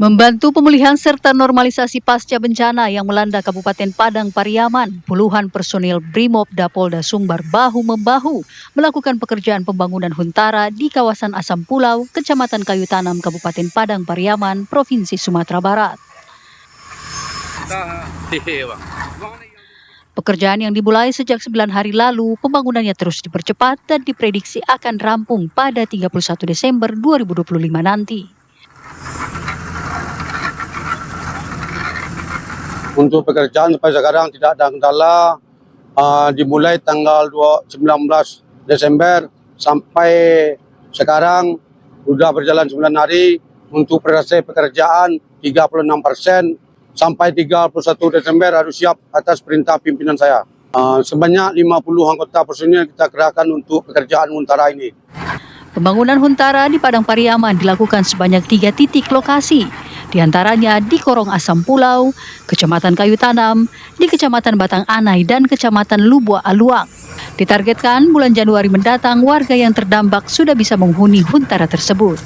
Membantu pemulihan serta normalisasi pasca bencana yang melanda Kabupaten Padang Pariaman, puluhan personil Brimob Dapolda Sumbar bahu-membahu melakukan pekerjaan pembangunan huntara di kawasan Asam Pulau, Kecamatan Kayu Tanam, Kabupaten Padang Pariaman, Provinsi Sumatera Barat. Pekerjaan yang dimulai sejak 9 hari lalu, pembangunannya terus dipercepat dan diprediksi akan rampung pada 31 Desember 2025 nanti. Untuk pekerjaan sampai sekarang tidak ada kendala, dimulai tanggal 19 Desember sampai sekarang sudah berjalan 9 hari. Untuk selesai pekerjaan 36%, sampai 31 Desember harus siap atas perintah pimpinan saya. Sebanyak 50 anggota personil kita kerahkan untuk pekerjaan huntara ini. Pembangunan huntara di Padang Pariaman dilakukan sebanyak 3 titik lokasi, di antaranya di Korong Asam Pulau, Kecamatan Kayu Tanam, di Kecamatan Batang Anai, dan Kecamatan Lubua Aluang. Ditargetkan bulan Januari mendatang warga yang terdampak sudah bisa menghuni huntara tersebut.